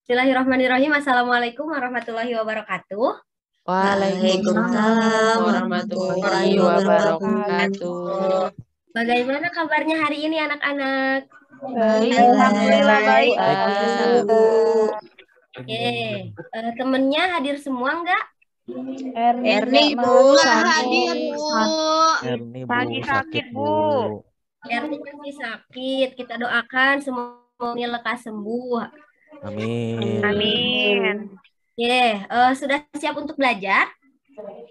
Bismillahirrahmanirrahim. Assalamualaikum warahmatullahi wabarakatuh. Waalaikumsalam warahmatullahi warahmatullahi wabarakatuh. wabarakatuh. Bagaimana kabarnya hari ini anak-anak? Baik, Alhamdulillah baik, Alhamdulillah. Bu. Oke, temennya hadir semua enggak? Erni, Bu, Hadir, sakit. Bu. Erni Bu Pagi sakit sakit, Bu. Erni masih sakit. Kita doakan semoga lekas sembuh. Amin. Amin. Sudah siap untuk belajar?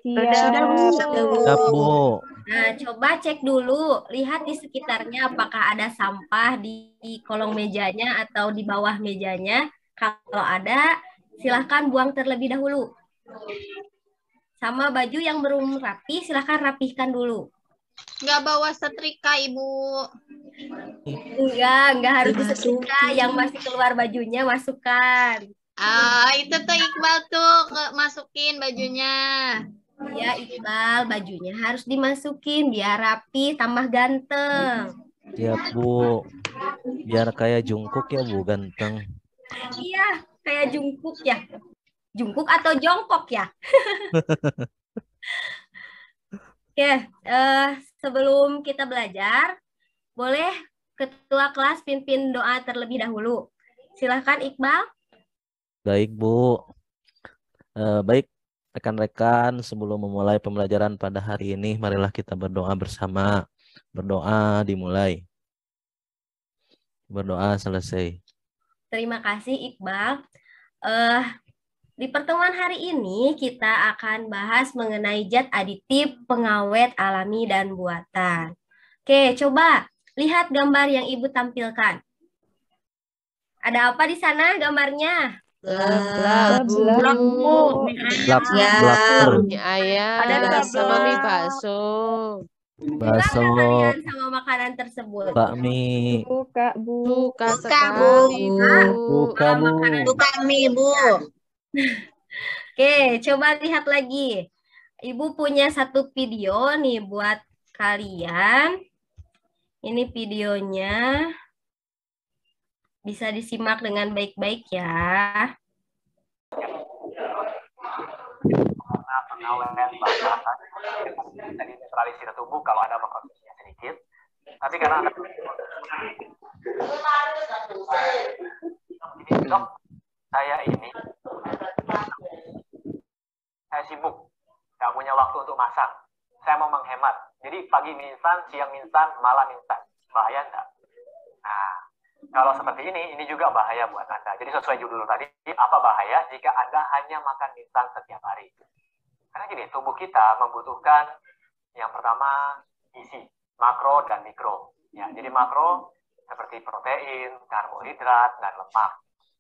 Sudah, Bu. Siap Bu. Nah, coba cek dulu, lihat di sekitarnya apakah ada sampah di kolong mejanya atau di bawah mejanya. Kalau ada, silahkan buang terlebih dahulu. Sama baju yang belum rapi, silahkan rapihkan dulu. Nggak bawa setrika, Ibu. Enggak harus disetrika. Yang masih keluar bajunya, masukkan. Itu tuh Iqbal tuh masukin bajunya. Ya, Iqbal, bajunya harus dimasukin biar rapi, tambah ganteng. Siap Bu. Biar kayak Jungkook ya Bu, ganteng. Iya, kayak Jungkook ya. Jungkook atau jongkok ya? Oke, sebelum kita belajar, boleh ketua kelas pimpin doa terlebih dahulu. Silahkan Iqbal. Baik Bu. Baik rekan-rekan, sebelum memulai pembelajaran pada hari ini, marilah kita berdoa bersama. Berdoa dimulai. Berdoa selesai. Terima kasih Iqbal. Di pertemuan hari ini kita akan bahas mengenai zat aditif, pengawet alami, dan buatan. Oke, coba lihat gambar yang Ibu tampilkan. Ada apa di sana gambarnya? Blak, Bu. Ayam Ada sama mie bakso. Bakso, Kalian sama makanan tersebut. bakmi. Suka, Bu. Suka sekali, Bu. Suka Bu. Kami, Bu. Oke, coba lihat lagi. Ibu punya satu video nih buat kalian. Ini videonya. Bisa disimak dengan baik-baik ya. Pengawet bisa dinetralisir tubuh kalau ada mengkonsumsinya sedikit. Tapi karena dok, saya sibuk, nggak punya waktu untuk masak. Saya mau menghemat. Jadi pagi mie instan, siang mie instan, malam instan. Bahaya nggak? Nah, kalau seperti ini juga bahaya buat Anda. Jadi sesuai judul tadi, apa bahaya jika Anda hanya makan mie instan setiap hari? Karena gini, tubuh kita membutuhkan yang pertama isi, makro dan mikro. Ya, jadi makro seperti protein, karbohidrat, dan lemak.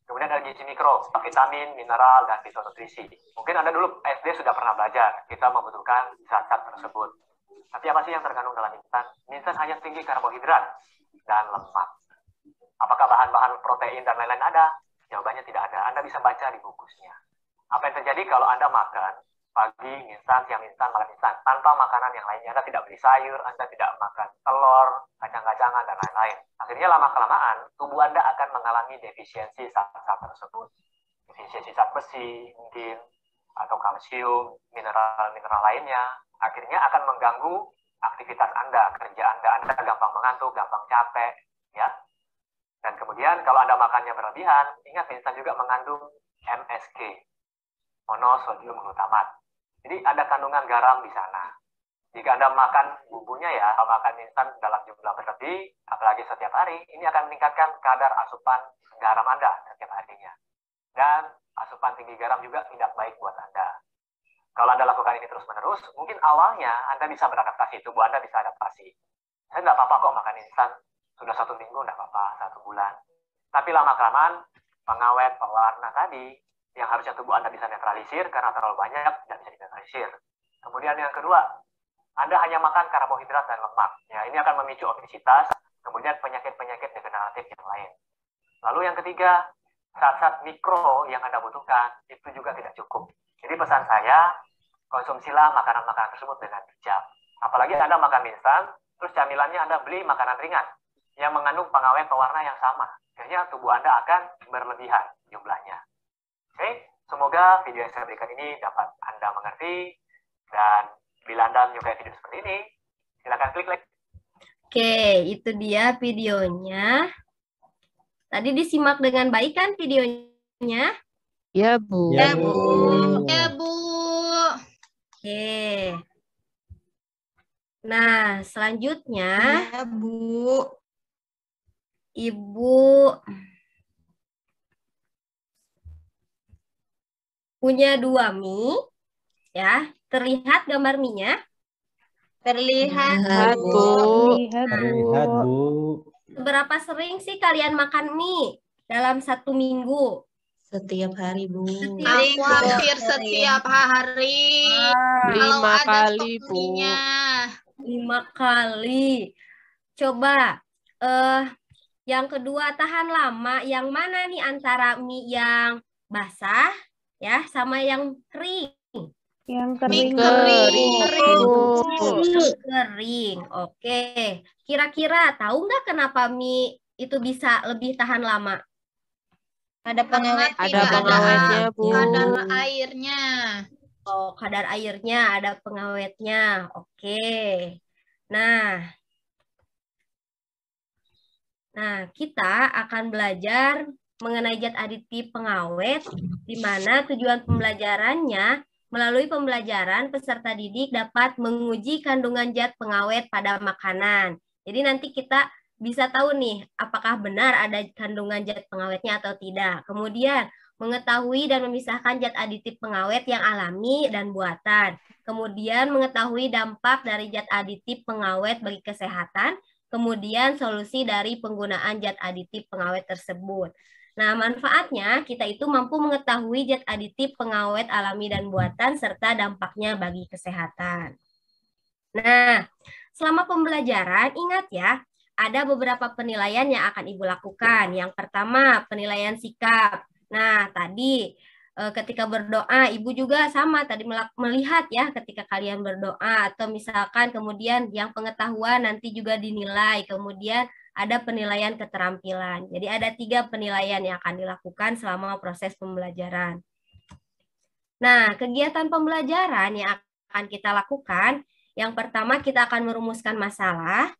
Kemudian ada gizi mikro, vitamin, mineral, dan fitonutrisi. Mungkin Anda dulu SD sudah pernah belajar, kita membutuhkan zat-zat tersebut. Tapi apa sih yang terkandung dalam mie instan? Mie instan hanya tinggi karbohidrat dan lemak. Apakah bahan-bahan protein dan lain-lain ada? Jawabannya tidak ada. Anda bisa baca di bungkusnya. Apa yang terjadi kalau Anda makan pagi mie instan, siang mie instan, malam instan, tanpa makanan yang lainnya? Anda tidak beli sayur, Anda tidak makan telur, kacang-kacangan, dan lain-lain. Akhirnya lama-kelamaan, tubuh Anda akan mengalami defisiensi zat-zat tersebut. Defisiensi zat besi, mungkin, atau kalsium, mineral-mineral lainnya. Akhirnya akan mengganggu aktivitas Anda, kerja Anda gampang mengantuk, gampang capek, ya. Dan kemudian kalau Anda makannya berlebihan, ingat mie instan juga mengandung MSG, monosodium glutamat. Jadi ada kandungan garam di sana. Jika Anda makan bumbunya ya, kalau makan mie instan dalam jumlah berlebih, apalagi setiap hari, ini akan meningkatkan kadar asupan garam Anda setiap harinya. Dan asupan tinggi garam juga tidak baik buat Anda. Kalau Anda lakukan ini terus-menerus, mungkin awalnya Anda bisa beradaptasi, tubuh Anda bisa adaptasi. Saya nggak apa-apa kok makan instan, sudah 1 minggu nggak apa-apa, 1 bulan. Tapi lama-kelamaan, pengawet, pewarna tadi, yang harusnya tubuh Anda bisa netralisir, karena terlalu banyak, tidak bisa dinetralisir. Kemudian yang kedua, Anda hanya makan karbohidrat dan lemak. Ya, ini akan memicu obesitas, kemudian penyakit-penyakit degeneratif yang lain. Lalu yang ketiga, zat-zat mikro yang Anda butuhkan, itu juga tidak cukup. Jadi pesan saya, konsumsilah makanan-makanan tersebut dengan bijak. Apalagi Anda makan mie instan, terus camilannya Anda beli makanan ringan yang mengandung pengawet pewarna yang sama. Akhirnya tubuh Anda akan berlebihan. jumlahnya. Oke, semoga video yang saya berikan ini dapat Anda mengerti. Dan bila Anda menyukai video seperti ini, silakan klik like. Oke, itu dia videonya. Tadi disimak dengan baik kan videonya? Ya, Bu. Ya, Bu. Ya, Bu. Oke. Nah, selanjutnya Ya, Bu. Ibu punya 2 mie, ya. Terlihat gambar mie-nya? Terlihat, Bu. Lihat, Terlihat, Bu. Bu. Seberapa sering sih kalian makan mie dalam 1 minggu? Setiap hari, Bu. Aku hampir setiap hari. Kalau 5 ada kali, stok Bu. mie-nya. 5 kali. Coba, yang kedua tahan lama. Yang mana nih antara mie yang basah ya sama yang kering? Yang Mie kering. kering. Kering. Oke. Kira-kira tahu nggak kenapa mie itu bisa lebih tahan lama? Ada pengawet. Ada pengawetnya, Bu. Kadar airnya. Oh, kadar airnya ada pengawetnya. Oke. Nah, kita akan belajar mengenai zat aditif pengawet, di mana tujuan pembelajarannya melalui pembelajaran peserta didik dapat menguji kandungan zat pengawet pada makanan. Jadi nanti kita bisa tahu nih apakah benar ada kandungan zat pengawetnya atau tidak. Kemudian mengetahui dan memisahkan zat aditif pengawet yang alami dan buatan. Kemudian mengetahui dampak dari zat aditif pengawet bagi kesehatan. Kemudian solusi dari penggunaan zat aditif pengawet tersebut. Nah, manfaatnya kita itu mampu mengetahui zat aditif pengawet alami dan buatan serta dampaknya bagi kesehatan. Nah, selama pembelajaran ingat ya, ada beberapa penilaian yang akan Ibu lakukan. Yang pertama, penilaian sikap. Nah, tadi ketika berdoa, Ibu juga sama tadi melihat ya ketika kalian berdoa atau misalkan kemudian yang pengetahuan nanti juga dinilai, kemudian ada penilaian keterampilan. Jadi ada 3 penilaian yang akan dilakukan selama proses pembelajaran. Nah, kegiatan pembelajaran yang akan kita lakukan, yang pertama kita akan merumuskan masalah,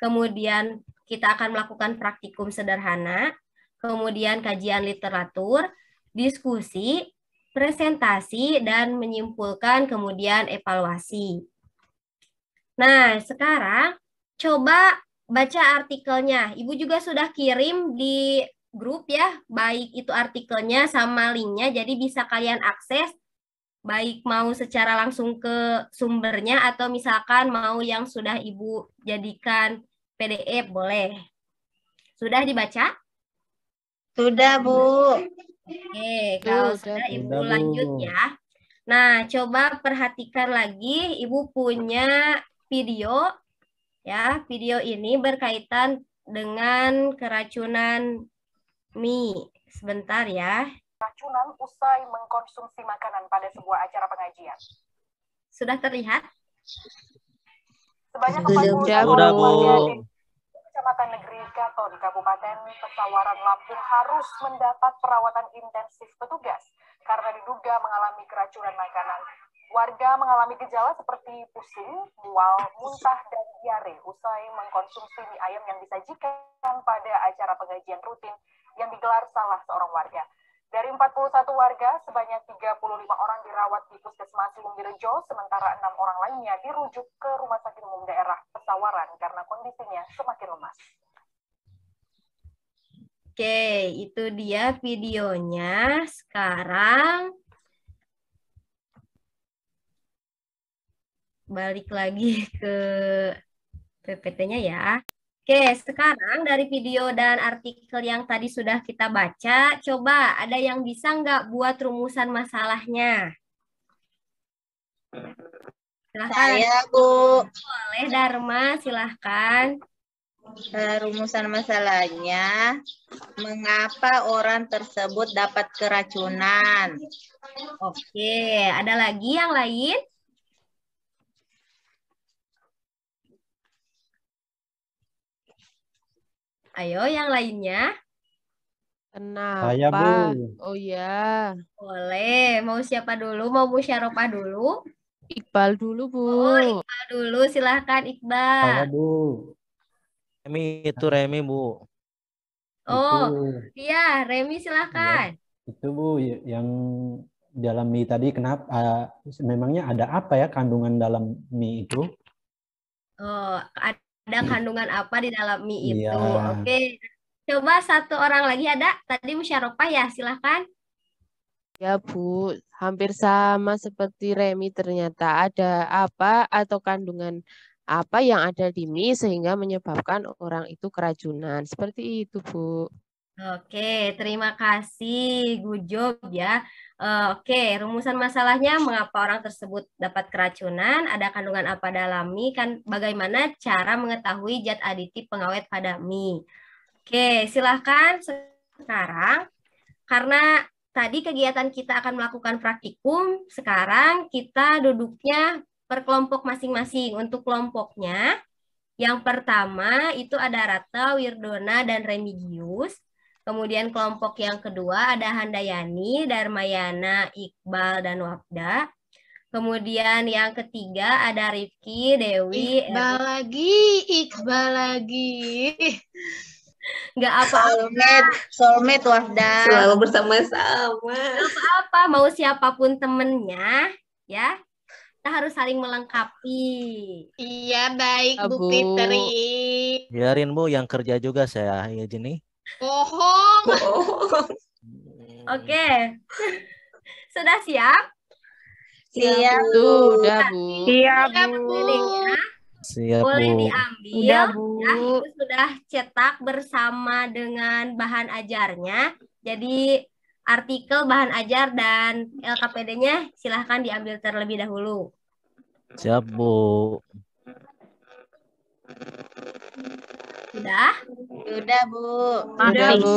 kemudian kita akan melakukan praktikum sederhana, kemudian kajian literatur, diskusi, presentasi, dan menyimpulkan kemudian evaluasi. Nah, sekarang coba baca artikelnya. Ibu juga sudah kirim di grup ya, baik itu artikelnya sama linknya, jadi bisa kalian akses, baik mau secara langsung ke sumbernya atau misalkan mau yang sudah Ibu jadikan PDF, boleh. Sudah dibaca? Sudah, Bu. Oke, kalau sudah Ibu Sudah, Bu. lanjut ya. Nah, coba perhatikan lagi, Ibu punya video ya. Video ini berkaitan dengan keracunan mie. Sebentar ya. Keracunan usai mengkonsumsi makanan pada sebuah acara pengajian. Sudah terlihat? Sebanyak Sudah, 41 Sudah, orang warga Bu. di Kecamatan Negeri Gato di Kabupaten Pesawaran Lampung harus mendapat perawatan intensif petugas karena diduga mengalami keracunan makanan. Warga mengalami gejala seperti pusing, mual, muntah, dan diare usai mengkonsumsi mie ayam yang disajikan pada acara pengajian rutin yang digelar salah seorang warga. Dari 41 warga, sebanyak 35 orang dirawat di Puskesmas Lumbirejo, sementara 6 orang lainnya dirujuk ke Rumah Sakit Umum Daerah Pesawaran karena kondisinya semakin lemas. Oke, itu dia videonya. Sekarang balik lagi ke PPT-nya ya. Oke, sekarang dari video dan artikel yang tadi sudah kita baca, coba ada yang bisa nggak buat rumusan masalahnya? Silahkan. Saya, Bu. Boleh, Dharma, silahkan. Rumusan masalahnya, mengapa orang tersebut dapat keracunan? Oke, ada lagi yang lain? Ayo, yang lainnya. Saya, Kenapa? Bu. Oh ya, Boleh. Mau siapa dulu? Mau musyawarah dulu? Iqbal dulu, Bu. Oh, Iqbal dulu. Silahkan, Saya, Iqbal. Bu. Remi, Bu. Oh, Itu, iya. Remi, ya, silahkan. itu Bu, yang dalam mie tadi kenapa? Memangnya ada apa ya kandungan dalam mie itu? Oh, ada kandungan apa di dalam mie Iya, itu? Oke. Coba satu orang lagi ada. Tadi musyawarah ya, silahkan. Ya, Bu. Hampir sama seperti Remi, ternyata ada apa atau kandungan apa yang ada di mie sehingga menyebabkan orang itu keracunan. Seperti itu, Bu. Oke, terima kasih, good job ya. Oke, rumusan masalahnya mengapa orang tersebut dapat keracunan, ada kandungan apa dalam mie, kan bagaimana cara mengetahui zat aditif pengawet pada mie. Oke, silahkan sekarang, karena tadi kegiatan kita akan melakukan praktikum, sekarang kita duduknya per kelompok masing-masing. Untuk kelompoknya, yang pertama itu ada Rata, Wirdona, dan Remigius. Kemudian kelompok yang kedua ada Handayani, Darmayana, Iqbal, dan Wafda. Kemudian yang ketiga ada Rifki, Dewi, Iqbal lagi, Iqbal lagi. nggak apa-apa, soulmate Wafda. Selalu bersama-sama. apa mau siapapun temennya, ya kita harus saling melengkapi. Iya, baik, Ya, Bu Bu. Fitri. Biarin Bu yang kerja juga saya ya Jenny. Bohong. Oke, sudah siap? Siap, Sudah, Bu. Siap, Siap, Bu. Bu. Linknya Siap boleh Bu. diambil. Udah, Bu. Ya, itu sudah cetak bersama dengan bahan ajarnya. Jadi artikel, bahan ajar, dan LKPD-nya silahkan diambil terlebih dahulu. Siap Bu. Sudah? Sudah, Bu. Sudah, Bu.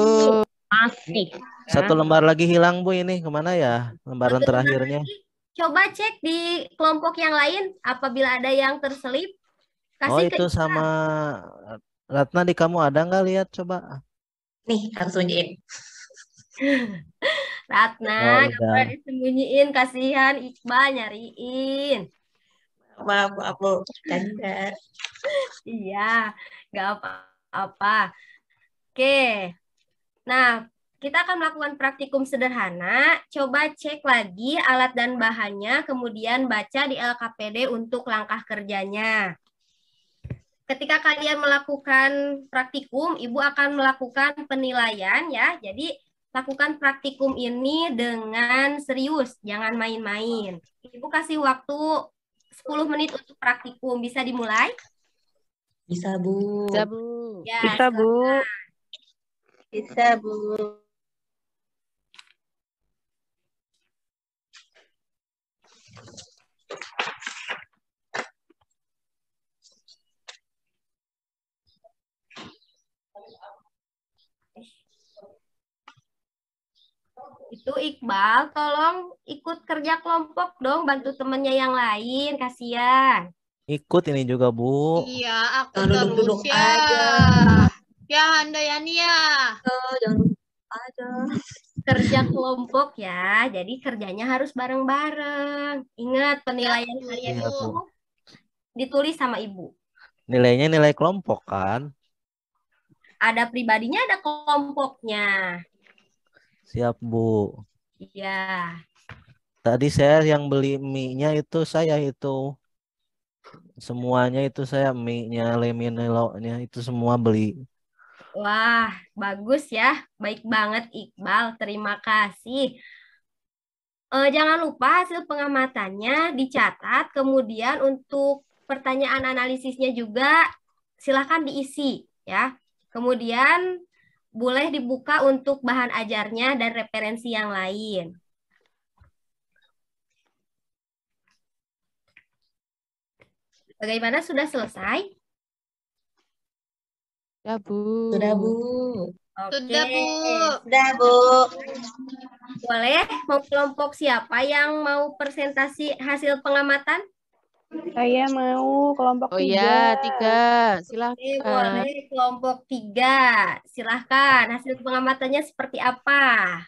Masih. Satu lembar lagi hilang Bu ini kemana ya lembaran Satu lembar terakhirnya? lagi. Coba cek di kelompok yang lain apabila ada yang terselip. Oh Kasih ke itu sama Ratna di kamu ada nggak lihat coba? Nih, harus sunyiin. Ratna, Oh, nggak boleh udah. disembunyiin, kasihan Iqbal nyariin. Maaf, Bu. Canda. Iya, nggak apa-apa. Oke, nah kita akan melakukan praktikum sederhana. Coba cek lagi alat dan bahannya, kemudian baca di LKPD untuk langkah kerjanya. Ketika kalian melakukan praktikum, Ibu akan melakukan penilaian ya. Jadi lakukan praktikum ini dengan serius, jangan main-main. Ibu kasih waktu 10 menit untuk praktikum. Bisa dimulai? Bisa, Bu. Bisa, Bu. Ya, Bisa, Bu. Bisa, Bu. itu Iqbal, tolong ikut kerja kelompok dong, bantu temennya yang lain, kasihan. Ikut ini juga Bu. Iya, aku Jangan terus duduk-duduk ya. aja. Ya, Handayani ya. Jangan aja. Kerja kelompok ya, jadi kerjanya harus bareng-bareng. Ingat, penilaian kalian Iya, itu Bu. ditulis sama Ibu. Nilainya nilai kelompok kan? Ada pribadinya, ada kelompoknya. Siap Bu. Iya. Tadi saya yang beli mie-nya itu saya itu. Semuanya itu saya mie-nya, leminelo-nya itu semua beli. Wah, bagus ya. Baik banget Iqbal, terima kasih. Jangan lupa hasil pengamatannya dicatat, kemudian untuk pertanyaan analisisnya juga silahkan diisi ya. Kemudian boleh dibuka untuk bahan ajarnya dan referensi yang lain. Bagaimana, sudah selesai? Ya, Bu. Sudah, Bu. Oke. Sudah, Bu. Sudah, Bu. Boleh, mau kelompok siapa yang mau presentasi hasil pengamatan? Saya mau kelompok Oh ya, 3. Oke, Silahkan. boleh kelompok 3. Silahkan, hasil pengamatannya seperti apa?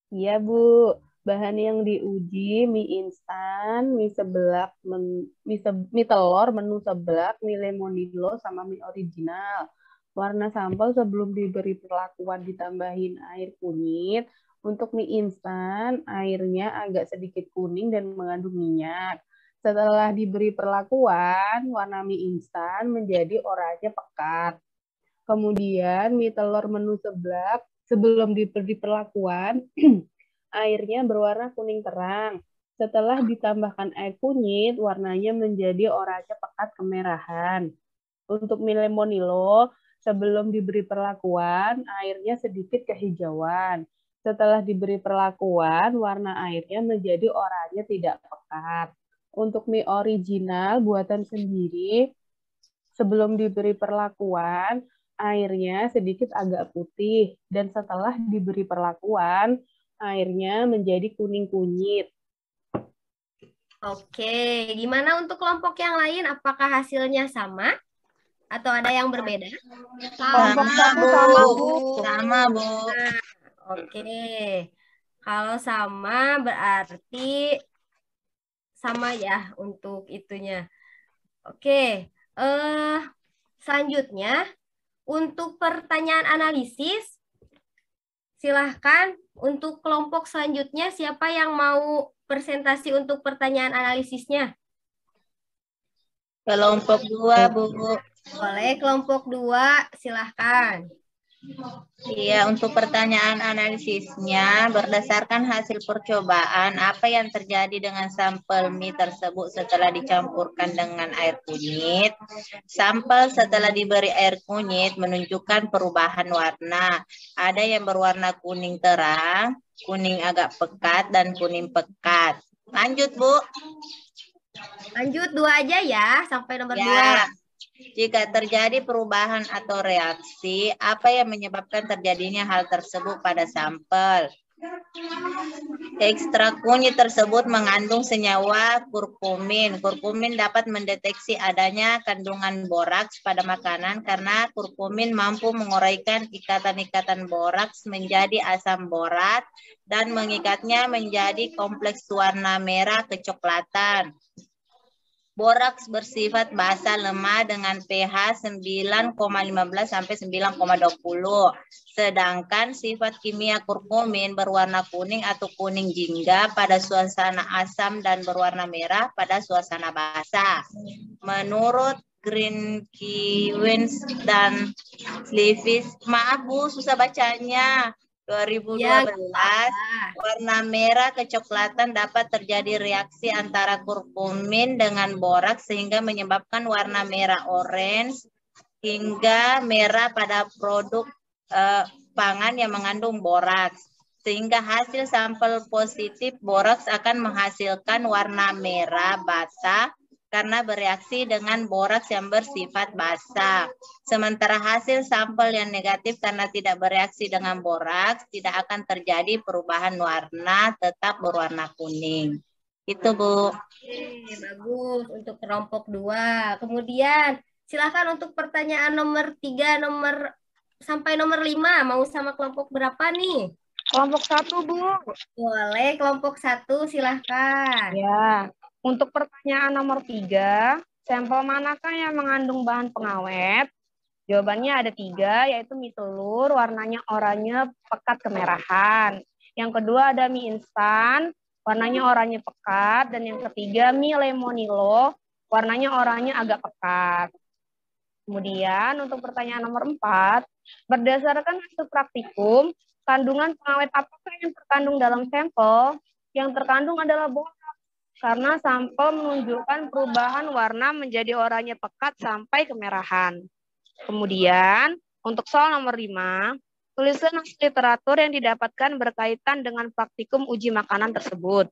Iya, Bu. Bahan yang diuji mie instan, mie seblak, mie telur, menu seblak, mie lemonilo, sama mie original. Warna sampel sebelum diberi perlakuan ditambahin air kunyit. Untuk mie instan, airnya agak sedikit kuning dan mengandung minyak. Setelah diberi perlakuan, warna mie instan menjadi oranye pekat. Kemudian mie telur menu seblak sebelum diberi perlakuan, airnya berwarna kuning terang. Setelah ditambahkan air kunyit, warnanya menjadi oranye pekat kemerahan. Untuk mie lemonilo, sebelum diberi perlakuan, airnya sedikit kehijauan. Setelah diberi perlakuan, warna airnya menjadi oranye tidak pekat. Untuk mie original buatan sendiri, sebelum diberi perlakuan, airnya sedikit agak putih, dan setelah diberi perlakuan, airnya menjadi kuning kunyit. Oke, gimana untuk kelompok yang lain? Apakah hasilnya sama atau ada yang berbeda? Kelompok Sama, 1 Bu. sama, Bu. Sama, Bu. Oke, kalau sama berarti sama ya untuk itunya. Oke, selanjutnya untuk pertanyaan analisis, silahkan untuk kelompok selanjutnya siapa yang mau presentasi untuk pertanyaan analisisnya? Kelompok 2, Bu. Boleh kelompok 2, silahkan. Iya, untuk pertanyaan analisisnya, berdasarkan hasil percobaan, apa yang terjadi dengan sampel mie tersebut setelah dicampurkan dengan air kunyit? Sampel setelah diberi air kunyit menunjukkan perubahan warna. Ada yang berwarna kuning terang, kuning agak pekat, dan kuning pekat. Lanjut, Bu. Lanjut 2 aja ya, sampai nomor 2. Ya. Jika terjadi perubahan atau reaksi, apa yang menyebabkan terjadinya hal tersebut pada sampel? Ekstrak kunyit tersebut mengandung senyawa kurkumin. Kurkumin dapat mendeteksi adanya kandungan boraks pada makanan karena kurkumin mampu menguraikan ikatan-ikatan boraks menjadi asam borat dan mengikatnya menjadi kompleks warna merah kecoklatan. Boraks bersifat basa lemah dengan pH 9,15 sampai 9,20. Sedangkan sifat kimia kurkumin berwarna kuning atau kuning jingga pada suasana asam dan berwarna merah pada suasana basa. Menurut Greenkiewicz dan Sleevis, maaf Bu, susah bacanya. 2012, warna merah kecoklatan dapat terjadi reaksi antara kurkumin dengan boraks sehingga menyebabkan warna merah orange hingga merah pada produk pangan yang mengandung boraks. Sehingga hasil sampel positif boraks akan menghasilkan warna merah bata karena bereaksi dengan boraks yang bersifat basa. Sementara hasil sampel yang negatif karena tidak bereaksi dengan boraks, tidak akan terjadi perubahan warna, tetap berwarna kuning. Itu, Bu. Oke, bagus untuk kelompok 2. Kemudian, silakan untuk pertanyaan nomor 3, sampai nomor 5. Mau sama kelompok berapa nih? Kelompok 1, Bu. Boleh, kelompok 1, silahkan. Ya. Untuk pertanyaan nomor 3, sampel manakah yang mengandung bahan pengawet? Jawabannya ada 3, yaitu mie telur, warnanya oranye pekat kemerahan. Yang kedua ada mie instan, warnanya oranye pekat. Dan yang ketiga mie lemonilo, warnanya oranye agak pekat. Kemudian untuk pertanyaan nomor 4, berdasarkan hasil praktikum, kandungan pengawet apakah yang terkandung dalam sampel? Yang terkandung adalah borak. Karena sampel menunjukkan perubahan warna menjadi oranye pekat sampai kemerahan. Kemudian, untuk soal nomor 5, tuliskan hasil literatur yang didapatkan berkaitan dengan praktikum uji makanan tersebut.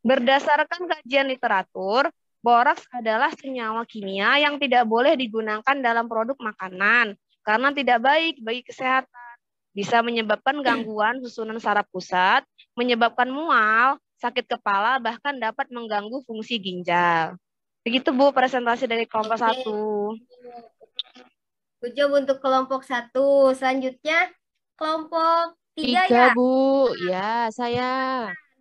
Berdasarkan kajian literatur, boraks adalah senyawa kimia yang tidak boleh digunakan dalam produk makanan karena tidak baik bagi kesehatan. Bisa menyebabkan gangguan susunan saraf pusat, menyebabkan mual, sakit kepala, bahkan dapat mengganggu fungsi ginjal. Begitu Bu presentasi dari kelompok Oke. 1. Good job untuk kelompok 1. Selanjutnya kelompok 3 3, ya. Bu. Ya, saya.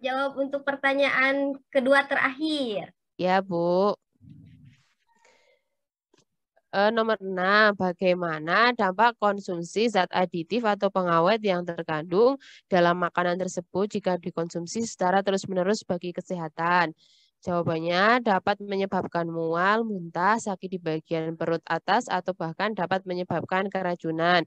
Jawab untuk pertanyaan kedua terakhir. Ya, Bu. Nomor 6, bagaimana dampak konsumsi zat aditif atau pengawet yang terkandung dalam makanan tersebut jika dikonsumsi secara terus-menerus bagi kesehatan? Jawabannya dapat menyebabkan mual, muntah, sakit di bagian perut atas, atau bahkan dapat menyebabkan keracunan,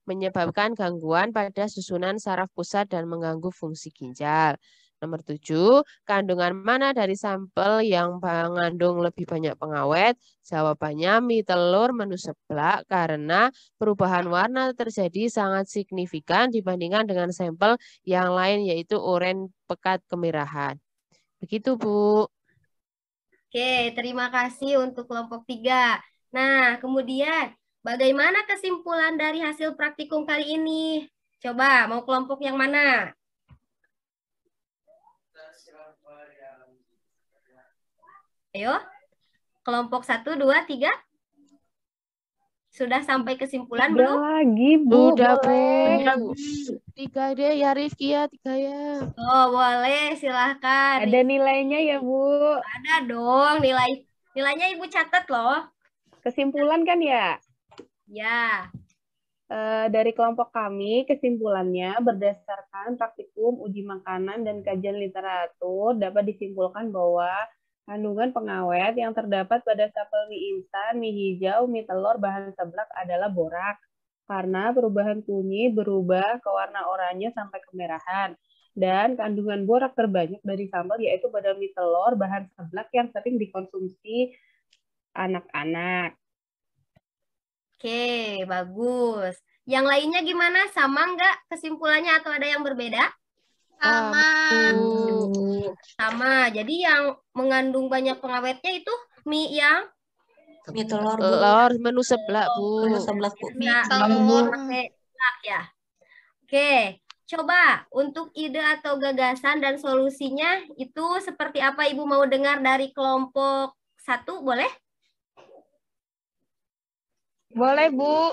menyebabkan gangguan pada susunan saraf pusat dan mengganggu fungsi ginjal. Nomor 7, kandungan mana dari sampel yang mengandung lebih banyak pengawet? Jawabannya mie telur menu seblak karena perubahan warna terjadi sangat signifikan dibandingkan dengan sampel yang lain yaitu oranye pekat kemerahan. Begitu, Bu. Oke, terima kasih untuk kelompok 3. Nah, kemudian bagaimana kesimpulan dari hasil praktikum kali ini? Coba, mau kelompok yang mana? Ayo, kelompok 1, 2, 3. Sudah sampai kesimpulan belum? lagi, Bu. Sudah, Boleh. Bu. 3 deh ya, Rifki ya, 3 ya. Oh, boleh, silahkan. Ada nilainya ya, Bu. Ada dong, nilainya Ibu catat loh. Kesimpulan kan ya? Ya. Dari kelompok kami, kesimpulannya berdasarkan praktikum uji makanan dan kajian literatur dapat disimpulkan bahwa kandungan pengawet yang terdapat pada sampel mie instan, mie hijau, mie telur, bahan seblak adalah borak. Karena perubahan kunyit berubah ke warna oranye sampai kemerahan. Dan kandungan borak terbanyak dari sambal yaitu pada mie telur, bahan seblak yang sering dikonsumsi anak-anak. Oke, bagus. Yang lainnya gimana? Sama nggak kesimpulannya atau ada yang berbeda? Sama. Sama. Jadi yang mengandung banyak pengawetnya itu mie yang Mie telur, Bu. Telur menu seblak, Bu. Menu seblak, Bu. Mie telur. pakai seblak ya. Oke, coba untuk ide atau gagasan dan solusinya itu seperti apa Ibu mau dengar dari kelompok 1, boleh? Boleh, Bu.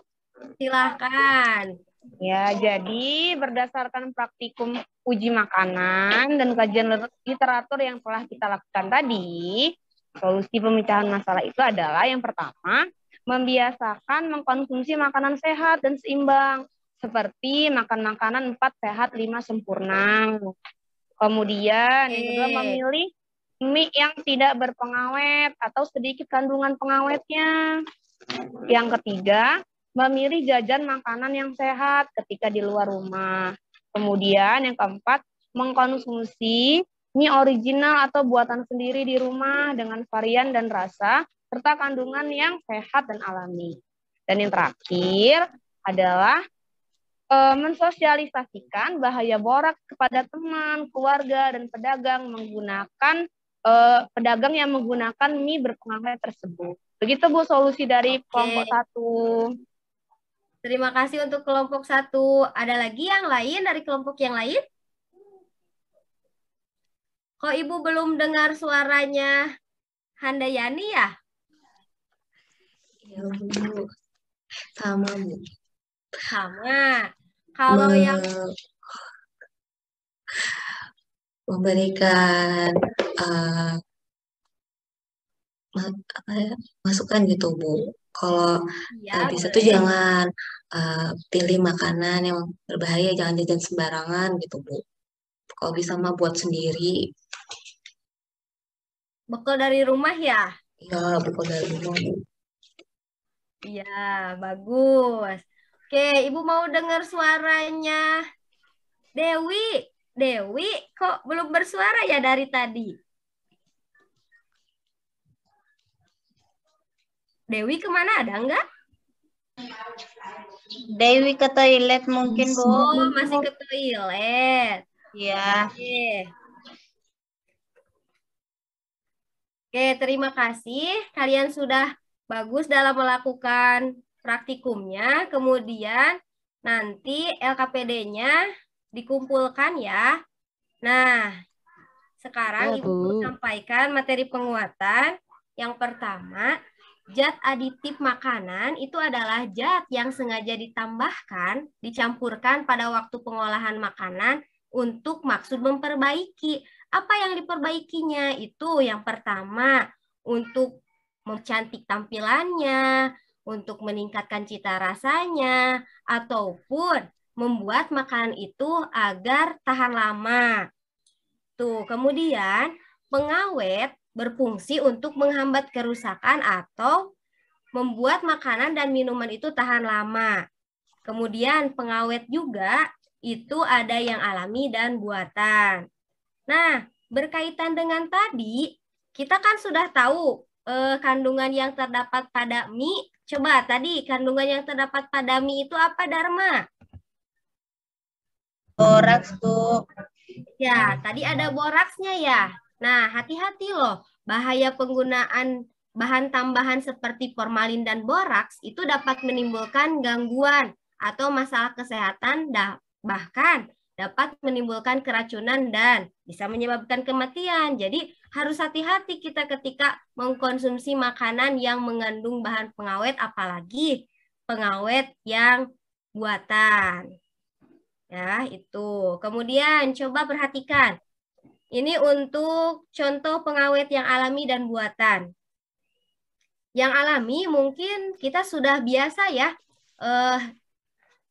Silahkan. Ya, jadi berdasarkan praktikum uji makanan dan kajian literatur yang telah kita lakukan tadi, solusi pemecahan masalah itu adalah yang pertama, membiasakan mengkonsumsi makanan sehat dan seimbang, seperti makan makanan 4 sehat 5 sempurna. Kemudian yang kedua, memilih mie yang tidak berpengawet atau sedikit kandungan pengawetnya. Yang ketiga, memilih jajan makanan yang sehat ketika di luar rumah. Kemudian yang keempat, mengkonsumsi mie original atau buatan sendiri di rumah dengan varian dan rasa, serta kandungan yang sehat dan alami. Dan yang terakhir adalah mensosialisasikan bahaya borak kepada teman, keluarga, dan pedagang yang menggunakan mie berpengawet tersebut. Begitu Bu solusi dari kelompok 1. Terima kasih untuk kelompok 1. Ada lagi yang lain dari kelompok yang lain? Kok Ibu belum dengar suaranya Handayani ya? Ya, Bu. Sama, Bu. Sama. Kalau yang memberikan masukan gitu, Bu. Kalau ya, bisa tuh jangan pilih makanan yang berbahaya, jangan jajan sembarangan gitu, Bu. Kalau bisa mah buat sendiri. Bekal dari rumah ya? Ya, bekal dari rumah, Bu. Iya, bagus. Oke, Ibu mau dengar suaranya Dewi. Dewi, kok belum bersuara ya dari tadi? Dewi kemana? Ada enggak? Dewi ke toilet mungkin, Bu. Oh, masih ke toilet. Ya. Oke, terima kasih. Kalian sudah bagus dalam melakukan praktikumnya. Kemudian nanti LKPD-nya dikumpulkan ya. Nah, sekarang Ibu sampaikan materi penguatan Yang pertama, zat aditif makanan itu adalah zat yang sengaja ditambahkan, dicampurkan pada waktu pengolahan makanan untuk maksud memperbaiki. Apa yang diperbaikinya? Itu yang pertama, untuk memcantik tampilannya, untuk meningkatkan cita rasanya, ataupun membuat makanan itu agar tahan lama. Tuh, kemudian pengawet berfungsi untuk menghambat kerusakan atau membuat makanan dan minuman itu tahan lama. Kemudian pengawet juga itu ada yang alami dan buatan. Nah, berkaitan dengan tadi, kita kan sudah tahu kandungan yang terdapat pada mie. Coba tadi kandungan yang terdapat pada mie itu apa, Dharma? Boraks, Bu. Ya, tadi ada boraksnya ya. Nah, hati-hati loh, bahaya penggunaan bahan tambahan seperti formalin dan boraks itu dapat menimbulkan gangguan atau masalah kesehatan, bahkan dapat menimbulkan keracunan dan bisa menyebabkan kematian. Jadi harus hati-hati kita ketika mengkonsumsi makanan yang mengandung bahan pengawet, apalagi pengawet yang buatan. Ya, itu. Kemudian coba perhatikan. Ini untuk contoh pengawet yang alami dan buatan. Yang alami mungkin kita sudah biasa ya.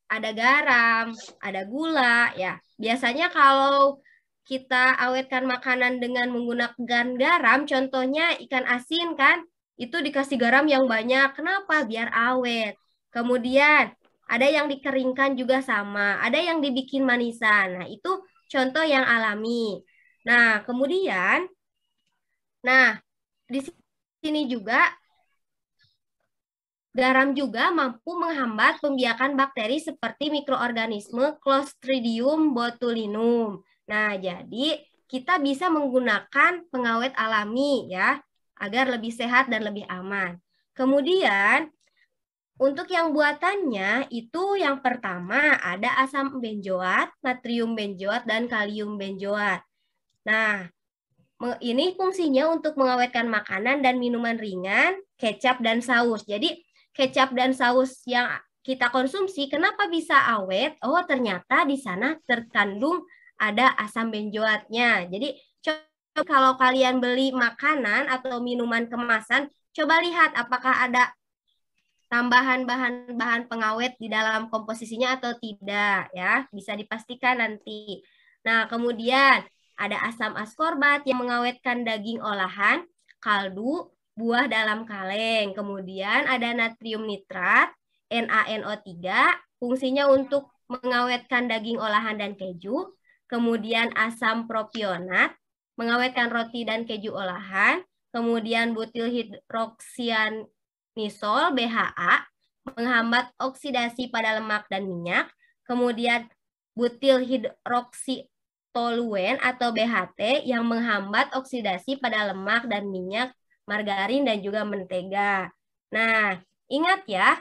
Ada garam, ada gula ya. Biasanya kalau kita awetkan makanan dengan menggunakan garam, contohnya ikan asin kan, itu dikasih garam yang banyak. Kenapa? Biar awet. Kemudian ada yang dikeringkan juga sama, ada yang dibikin manisan. Nah, itu contoh yang alami. Nah, kemudian, di sini juga garam juga mampu menghambat pembiakan bakteri seperti mikroorganisme Clostridium botulinum. Nah, jadi kita bisa menggunakan pengawet alami ya, agar lebih sehat dan lebih aman. Kemudian, untuk yang buatannya itu yang pertama ada asam benzoat, natrium benzoat, dan kalium benzoat. Nah, ini fungsinya untuk mengawetkan makanan dan minuman ringan, kecap dan saus. Jadi, kecap dan saus yang kita konsumsi, kenapa bisa awet? Oh, ternyata di sana terkandung ada asam benzoatnya. Jadi, coba kalau kalian beli makanan atau minuman kemasan, coba lihat apakah ada tambahan bahan pengawet di dalam komposisinya atau tidak ya, bisa dipastikan nanti. Nah, kemudian ada asam askorbat yang mengawetkan daging olahan, kaldu, buah dalam kaleng. Kemudian ada natrium nitrat, NaNO3, fungsinya untuk mengawetkan daging olahan dan keju. Kemudian asam propionat, mengawetkan roti dan keju olahan. Kemudian butil hidroksianisol BHA, menghambat oksidasi pada lemak dan minyak. Kemudian butil hidroksitoluen atau BHT yang menghambat oksidasi pada lemak dan minyak, margarin dan juga mentega. Nah, ingat ya,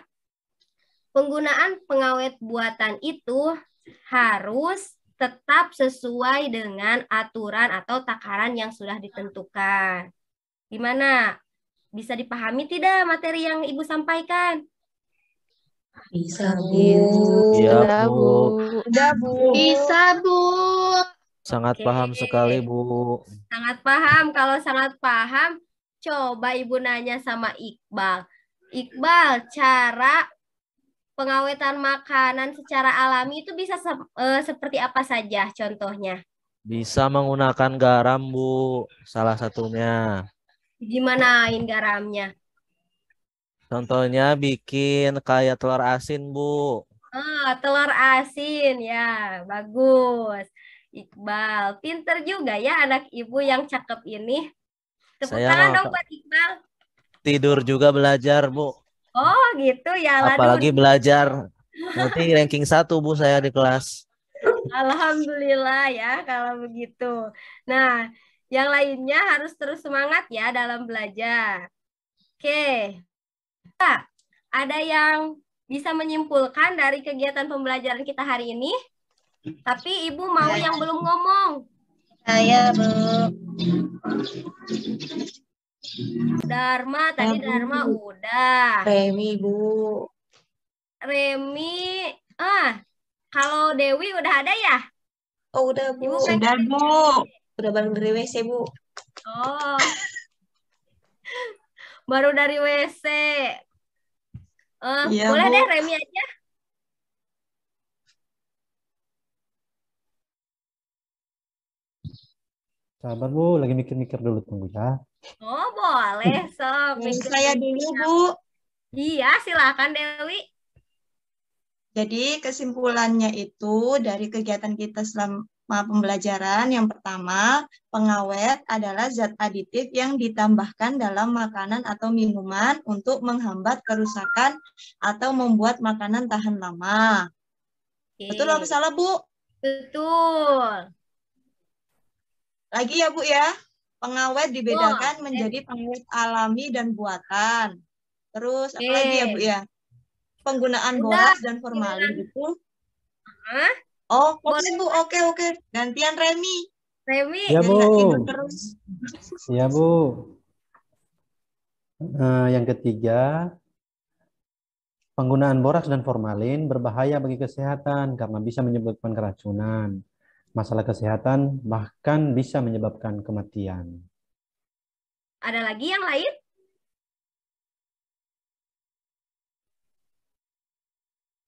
penggunaan pengawet buatan itu harus tetap sesuai dengan aturan atau takaran yang sudah ditentukan. Gimana? Bisa dipahami tidak materi yang Ibu sampaikan? Bisa, Bu. Iya, Bu. Udah, Bu. Bisa, Bu. Sangat paham sekali, Bu. Sangat paham. Kalau sangat paham, coba Ibu nanya sama Iqbal. Iqbal, cara pengawetan makanan secara alami itu bisa seperti apa saja contohnya? Bisa menggunakan garam, Bu. Salah satunya. Gimanain garamnya? Contohnya bikin kayak telur asin, Bu. Oh, telur asin ya, bagus. Iqbal, pinter juga ya anak Ibu yang cakep ini. Tepuk tangan dong buat Iqbal. Tidur juga belajar, Bu. Oh gitu ya. Apalagi belajar. Nanti ranking 1, Bu, saya di kelas. Alhamdulillah ya kalau begitu. Nah, yang lainnya harus terus semangat ya dalam belajar. Oke. Nah, ada yang bisa menyimpulkan dari kegiatan pembelajaran kita hari ini? Tapi Ibu mau yang belum ngomong. Saya, Bu. Dharma, tadi Dharma udah. Remi, Bu. Remi, kalau Dewi udah ada ya? Oh, udah, Bu. Ibu kan Sudah, dari Bu. Udah balik dari WC, Bu. Oh, baru dari WC. Iya, Boleh Bu. deh Remi aja. Sabar Bu, lagi mikir-mikir dulu, tunggu ya. Oh, boleh. Sok. Saya dulu, Bu. Iya, silakan Dewi. Jadi kesimpulannya itu dari kegiatan kita selama pembelajaran, yang pertama, pengawet adalah zat aditif yang ditambahkan dalam makanan atau minuman untuk menghambat kerusakan atau membuat makanan tahan lama. Betul apa salah, Bu? Betul. Lagi ya, Bu ya. Pengawet dibedakan menjadi pengawet alami dan buatan. Terus apa lagi ya, Bu ya? Penggunaan borax dan formalin itu. Oh, oke Bu, oke. Gantian Remi. Remi. Ya Bu. Terus. Ya Bu. Yang ketiga, penggunaan boraks dan formalin berbahaya bagi kesehatan karena bisa menyebabkan keracunan. Masalah kesehatan bahkan bisa menyebabkan kematian. Ada lagi yang lain?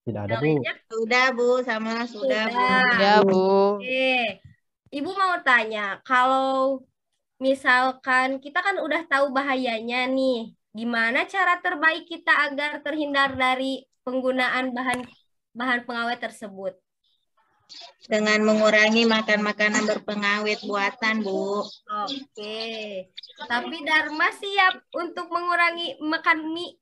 Tidak ada, Bu. Sudah, Bu. Sama sudah, Bu. Ya, Bu. Oke. Ibu mau tanya, kalau misalkan kita kan udah tahu bahayanya nih, gimana cara terbaik kita agar terhindar dari penggunaan bahan pengawet tersebut? Dengan mengurangi makan makanan berpengawet buatan, Bu. Oke. Tapi Dharma siap untuk mengurangi makan mie?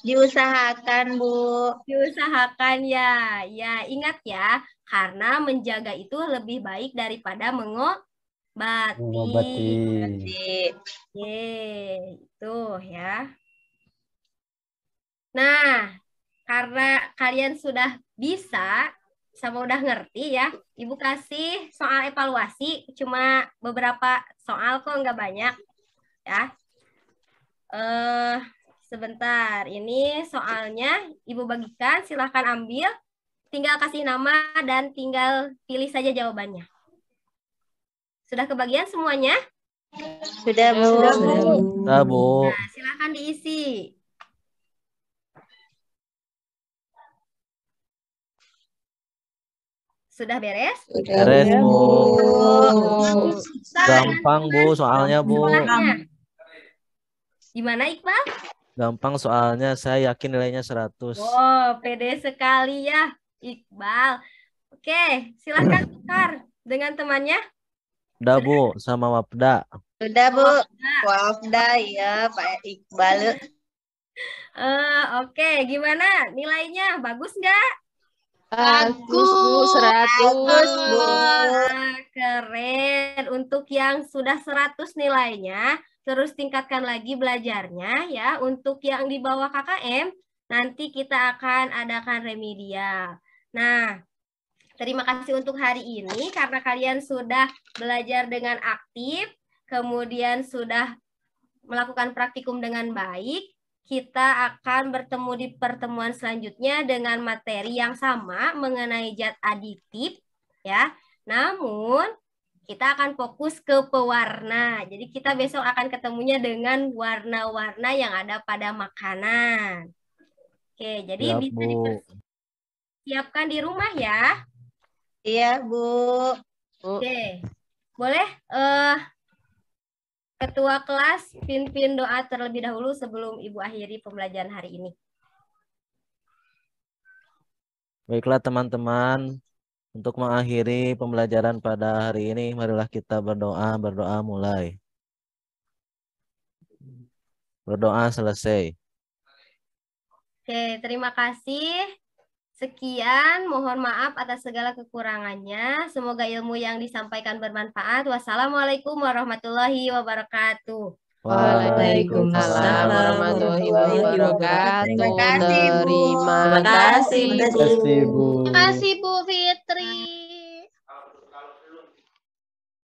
Diusahakan, Bu. Diusahakan ya. Ya, ingat ya, karena menjaga itu lebih baik daripada mengobati. Itu ya. Nah, karena kalian sudah bisa sama udah ngerti ya, Ibu kasih soal evaluasi, cuma beberapa soal kok, nggak banyak ya. Sebentar, ini soalnya Ibu bagikan, silahkan ambil, tinggal kasih nama dan tinggal pilih saja jawabannya. Sudah kebagian semuanya? Sudah, Bu. Sudah, Bu. Nah, silahkan diisi. Sudah beres? Beres, Bu. Gampang, Bu, soalnya, Bu. Gimana, Iqbal? Gampang soalnya, saya yakin nilainya 100. Oh, pede sekali ya, Iqbal. Oke, silahkan tukar dengan temannya. Udah, Bu, sama Wapda. Sudah, Bu. Wafda ya, Pak Iqbal. Oke, gimana nilainya? Bagus nggak? Bagus, Bu, 100. Keren. Untuk yang sudah 100 nilainya, terus tingkatkan lagi belajarnya ya. Untuk yang di bawah KKM, nanti kita akan adakan remedial. Nah, terima kasih untuk hari ini karena kalian sudah belajar dengan aktif, kemudian sudah melakukan praktikum dengan baik. Kita akan bertemu di pertemuan selanjutnya dengan materi yang sama mengenai zat aditif ya. Namun kita akan fokus ke pewarna. Jadi kita besok akan ketemunya dengan warna-warna yang ada pada makanan. Oke, jadi bisa dipersiapkan di rumah ya. Iya, Bu. Oke. Boleh Ketua kelas pimpin doa terlebih dahulu sebelum Ibu akhiri pembelajaran hari ini. Baiklah teman-teman, untuk mengakhiri pembelajaran pada hari ini, marilah kita berdoa. Berdoa mulai. Berdoa selesai. Oke, terima kasih. Sekian, mohon maaf atas segala kekurangannya. Semoga ilmu yang disampaikan bermanfaat. Wassalamualaikum warahmatullahi wabarakatuh. Waalaikumsalam warahmatullahi wabarakatuh. Terima kasih, Bu. Terima kasih, Bu. Terima kasih, Bu.